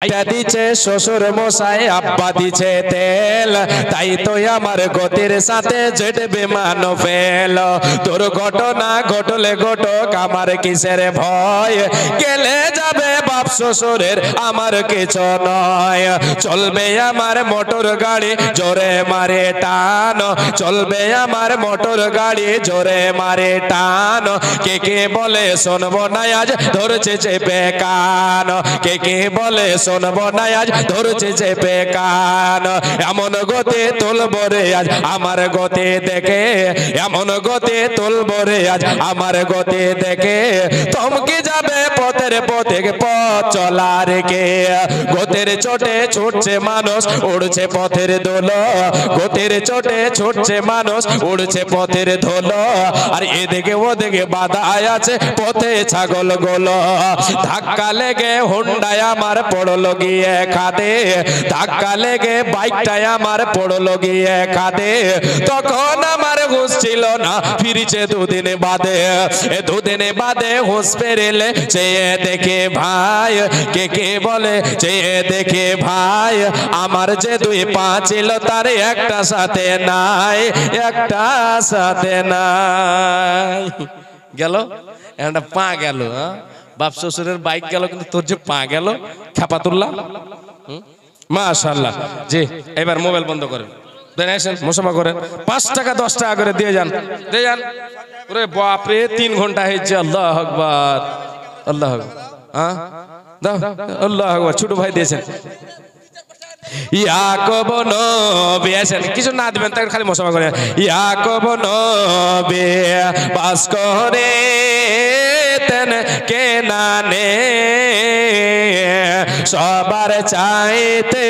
আইটা দিছে শ্বশুর মশাই আব্বা দিছে তেল, তাই তো আমার গতির সাথে জেটবে মানো ফেল। তোর ঘটনা ঘটলে ঘটক আমার কিসের ভয়, গেলে যাবে বাপ শ্বশুরের আমার কিছু নয়। চলবে আমার মোটর গাড়ি জোরে মারে টান, চলবে আমার মোটর গাড়ি জোরে মারে টান। কে কে বলে শোনবো না আজ ধরছে চেপে কান, কে কে বলে শোনবো না আজ ধরছে চেপে কান। এমন গতি তুলবো রে আজ আমার গতি দেখে, এমন গতি তুলবো রে আজ আমার গতি দেখে। থমকে যাবে পথের পথে পথ চলার কে, গতির চোটে ছুটছে মানুষ উড়ছে পথের দোলো, গতির চোটে ছুটছে মানুষ উড়ছে পথের ধুলো। আর এদিকে ওদিকে বাধা আছে পথে ছাগল গোলো, ধাক্কা লেগে হুন্ডায় আমার পড়লো গিয়ে খাদে, ধাক্কা লেগে বাইকটায় আমার পড়লো গিয়ে খাদে। তখন আমার হুঁশ ছিল না, ফিরেছে দুদিন বাদে, দুদিন বাদে হুঁশ ফেরেলে চেয়ে দেখে ভাই, কে কে বলে চেয়ে দেখে ভাই আমার যে দুই পা ছিল তার একটা সাথে নাই, একটা সাথে নাই। গেল একটা পা গেল, বাপ শ্বশুরের বাইক গেল, কিন্তু তোর যে পা গেল খেপাতুল্লাহ। মাশাআল্লাহ। জি এবার মোবাইল বন্ধ করেন, দেন আসেন মুসাফা করেন, 5 টাকা 10 টাকা করে দিয়ে যান, দিয়ে যান। ওরে বাপরে 3 ঘন্টা হয়েছে। আল্লাহ আকবার, আল্লাহ আকবার। হ্যাঁ দাও, আল্লাহ আকবার। ছোট ভাই দিয়েছেন ইয়াকব নবী, আসেন কিছু না দিবেন তাকে খালি মুসাফা করে। ইয়াকব নবী বাস করে তেন কেনানে, সবার চাইতে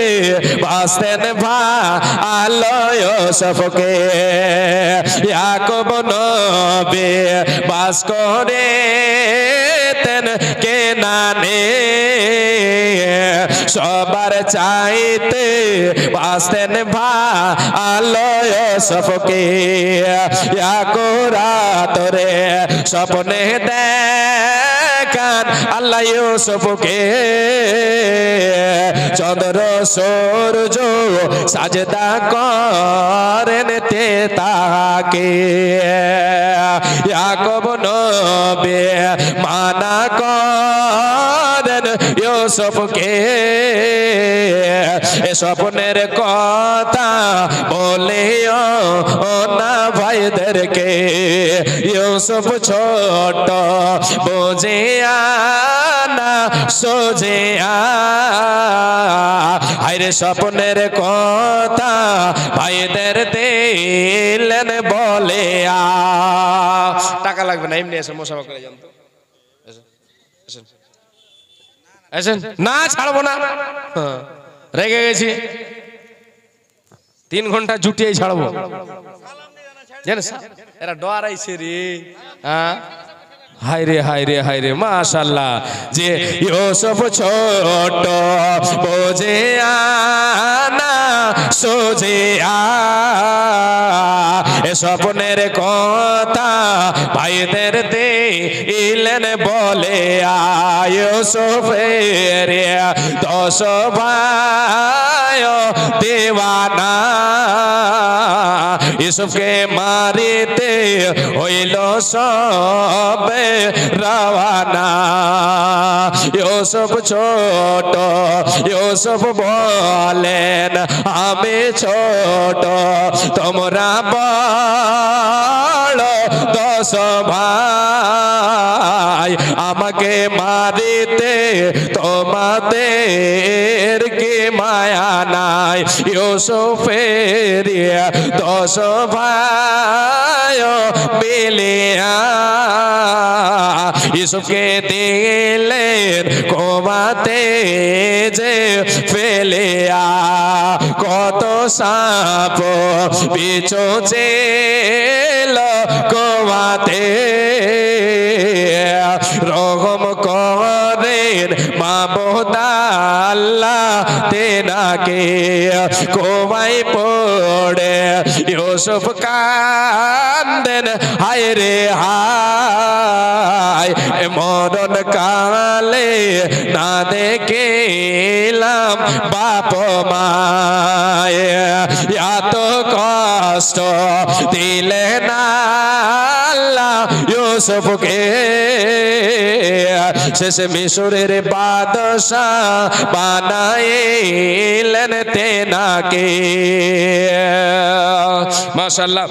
বাসতেন ভালো ইউসুফকে। ইয়াকব নবী বাস করে তেন কেনানে, সবার চাইতে বাসতেন ভালো ইউসুফকে। ইয়াকুরা তোরে স্বপ্নে দেখান আল্লাহ ইউসুফকে, চন্দ্র সূর্য সাজদা করেন তে তাকে। ইয়াকুব নবী মানা করেন ইউসুফকে, এ স্বপ্নের কথা বলিও না ভাইদেরকে। ইউসুফ ছোট বোঝে না সোজে আরে স্বপ্নের কথা ভাইদের দিলেন বলে। টাকা লাগবে না, এমনি এসে মুসাফা করে যান তো। না ছাড়বো না, রেগে গেছি। 3 ঘন্টা জুটিয়ে ছাড়বো, জানিস এরা ডরাইছে রে। হায় রে হায় রে হায় রে মাশাআল্লাহ। যে ইউসুফ ছোট বোঝে না সোজে এ স্বপ্নের কথা ভাইদের দিলেন বলে। ইউসুফের 10 ভাই দেওয়ানা, ইউসুফকে মারিতে হইল সবে রওয়ানা। ইউসুফ ছোট, ইউসুফ বলেন আমি ছোট, তোমরা বড় 10 ভাই, আমাকে মারিতে তোমাদের কি মায়া নাই। ইউসুফের 10 ভাই মিলিয়া ইউসুফকে দিলেন কোমাতে যে ফেলিয়া। কত সাপ বিছু ছিল কোমাতে, রহম করেন মাবুদ আল্লাহ তেনাকে কোমায় পড়ে ইউসুফ কান্দেন হায় রে হায় মরণ কালে না দেখিলাম বাপ মায় এত কষ্ট দিলে না আল্লাহ ইউসুফকে শেষে মিশরের বাদশাহ বানাইলেন তেনাকে মাশাআল্লাহ।